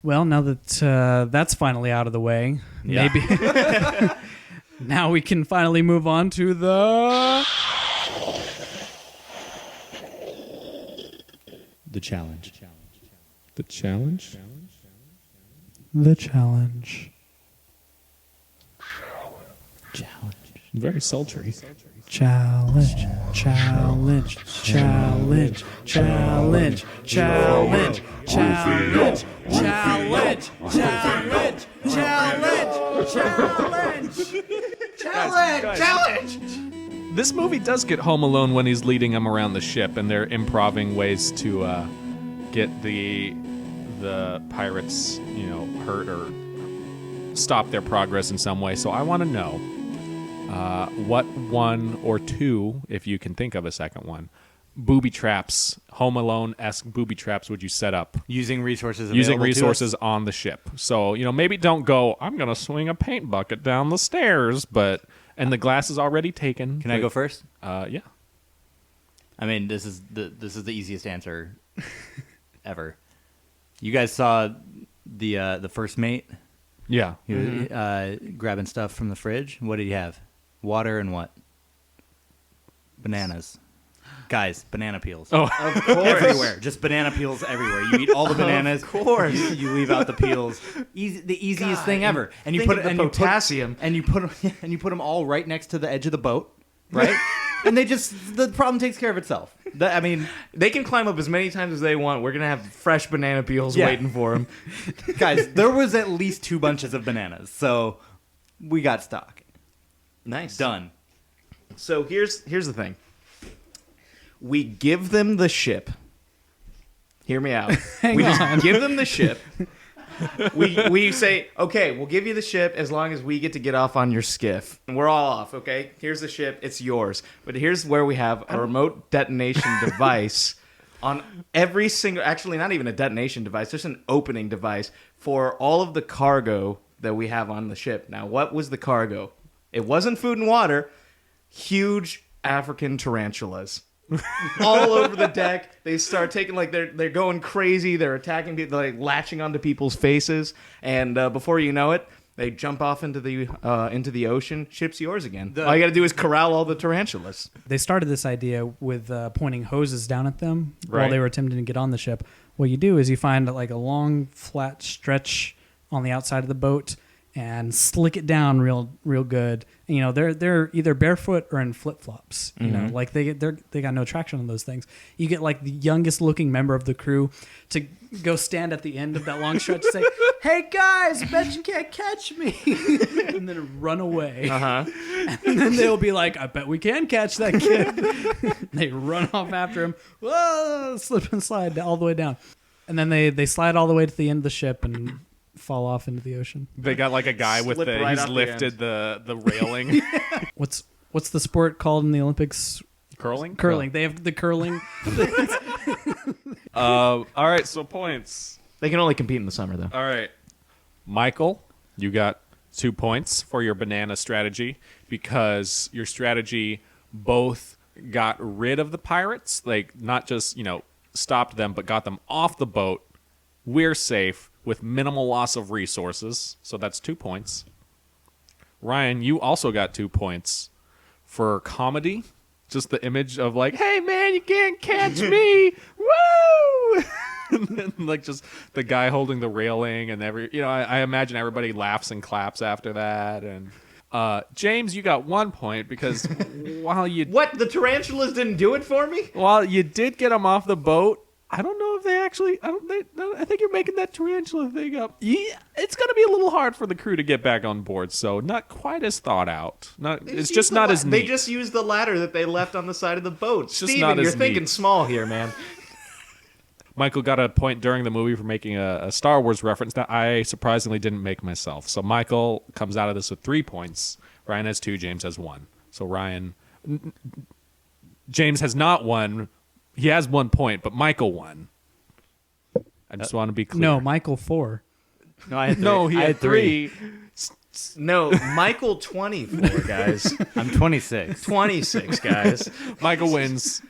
Well, now that that's finally out of the way, maybe now we can finally move on to the challenge. The challenge? The challenge. Very sultry. Challenge. Challenge. Challenge. Challenge. Challenge. Challenge. Challenge. Challenge. Challenge. Challenge! This movie does get Home Alone when he's leading them around the ship, and they're improving ways to get the pirates, hurt or stop their progress in some way. So I want to know what one or two, if you can think of a second one, booby traps, Home Alone-esque booby traps would you set up? Using resources On the ship. So, maybe don't go, I'm going to swing a paint bucket down the stairs, and the glass is already taken. Can I go first? Yeah. I mean, this is the easiest answer ever. You guys saw the first mate? Yeah. He was grabbing stuff from the fridge. What did he have? Water and what? Bananas. Guys, banana peels. Oh, Of course. Everywhere. Just banana peels everywhere. You eat all the bananas. Of course. You leave out the peels. The easiest thing ever. And you put potassium. and you put them all right next to the edge of the boat, right? And the problem takes care of itself. They can climb up as many times as they want. We're going to have fresh banana peels waiting for them. Guys, there was at least 2 bunches of bananas, so we got stock. Nice. Done. So here's the thing. We give them the ship. Hear me out. We just give them the ship. We say, okay, we'll give you the ship as long as we get off on your skiff. And we're all off, okay? Here's the ship. It's yours. But here's where we have a remote detonation device on every single... Actually, not even a detonation device. Just an opening device for all of the cargo that we have on the ship. Now, what was the cargo? It wasn't food and water. Huge African tarantulas. All over the deck. They start taking, they're going crazy. They're attacking people, latching onto people's faces. And before you know it, they jump off into the ocean. Ship's yours again. All you got to do is corral all the tarantulas. They started this idea with pointing hoses down at them while Right. they were attempting to get on the ship. What you do is you find a long, flat stretch on the outside of the boat and slick it down real good. And, they're either barefoot or in flip flops. They got no traction on those things. You get the youngest looking member of the crew to go stand at the end of that long stretch and say, "Hey guys, bet you can't catch me," and then run away. And then they'll be like, "I bet we can catch that kid." They run off after him. Whoa, slip and slide all the way down, and then they slide all the way to the end of the ship and fall off into the ocean. They got a guy with he's lifted the railing. What's the sport called in the Olympics? Curling? Curling. They have the curling. All right, so points. They can only compete in the summer, though. All right. Michael, you got 2 points for your banana strategy because your strategy both got rid of the pirates, not just, stopped them, but got them off the boat. We're safe with minimal loss of resources, so that's 2 points. Ryan, you also got 2 points for comedy. Just the image of hey man, you can't catch me, woo! And then just the guy holding the railing, and I imagine everybody laughs and claps after that. And James, you got 1 point because while you the tarantulas didn't do it for me? while you did get them off the boat, I don't know if they actually. I think you're making that tarantula thing up. Yeah, it's going to be a little hard for the crew to get back on board, so not quite as thought out. It's just not as neat. They just used the ladder that they left on the side of the boat. It's just Steven, not as you're thinking neat. small here, man. Michael got a point during the movie for making a Star Wars reference that I surprisingly didn't make myself. So Michael comes out of this with 3 points. Ryan has 2. James has 1. So James has not won. He has 1 point, but Michael won. I just want to be clear. No, Michael 4. No, I had 3. No, he had 3. No, Michael 24, guys. I'm 26. 26, guys. Michael wins.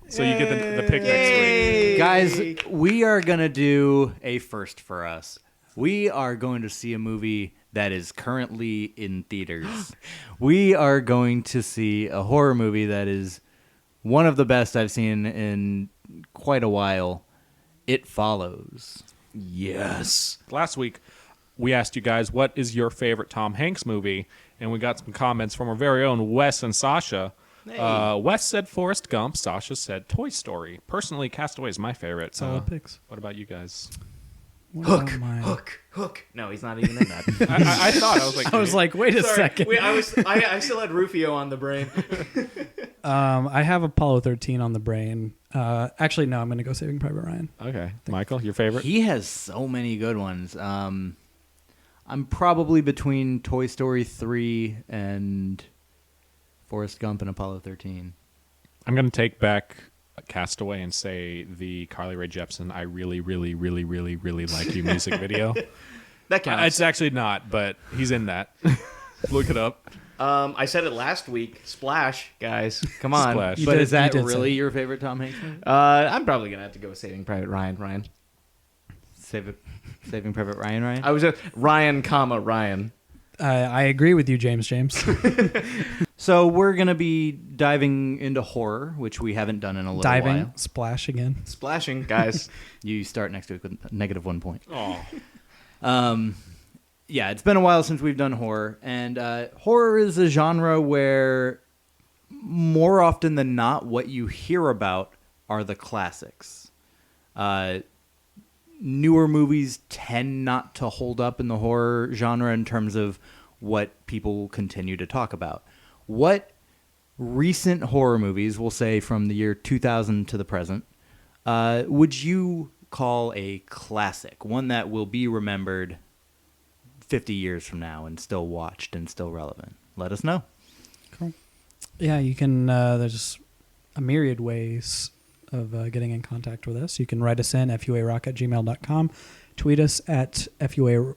So you get the pick next week. Guys, we are going to do a first for us. We are going to see a movie that is currently in theaters. We are going to see a horror movie that is one of the best I've seen in quite a while. It Follows. Yes. Last week, we asked you guys, what is your favorite Tom Hanks movie? And we got some comments from our very own Wes and Sasha. Wes said Forrest Gump. Sasha said Toy Story. Personally, Castaway is my favorite. Solid picks. What about you guys? Hook. No, he's not even in that. I thought. I was like, wait a Sorry, second. I still had Rufio on the brain. I have Apollo 13 on the brain. Actually, no, I'm going to go Saving Private Ryan. okay. Michael, your favorite? He has so many good ones. I'm probably between Toy Story 3 and Forrest Gump and Apollo 13. I'm going to take back Castaway and say the Carly Rae Jepsen I really, really, really, really, really like you music video. That counts. It's actually not, but he's in that. Look it up. I said it last week. Splash, guys. Come on. Splash. But is that you did really say. your favorite Tom Hanks movie? I'm probably going to have to go with Saving Private Ryan. Ryan. Saving Private Ryan? I was a Ryan, Ryan. I agree with you, James. So we're going to be diving into horror, which we haven't done in a little while. Splash again. Splashing, guys. You start next week with -1 point. Oh. Yeah, it's been a while since we've done horror, and horror is a genre where more often than not, what you hear about are the classics. Newer movies tend not to hold up in the horror genre in terms of what people continue to talk about. What recent horror movies, we'll say from the year 2000 to the present, would you call a classic? One that will be remembered 50 years from now and still watched and still relevant? Let us know. Cool. Yeah, you can. There's a myriad ways of getting in contact with us. You can write us in FUARock@gmail.com. Tweet us at FUA.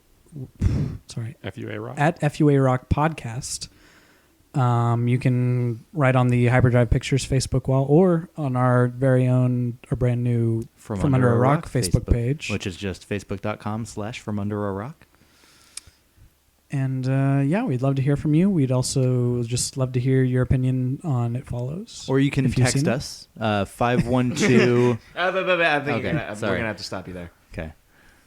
Sorry, F.U.A.R. at FUA Rock Podcast. You can write on the Hyperdrive Pictures Facebook wall or on our very own, our brand new From Under a Rock Facebook page. Which is just facebook.com/FromUnderARock. And yeah, we'd love to hear from you. We'd also just love to hear your opinion on It Follows. Or you can if you've text seen it. us, 512... I think Okay, we're going sorry. to have to stop you there.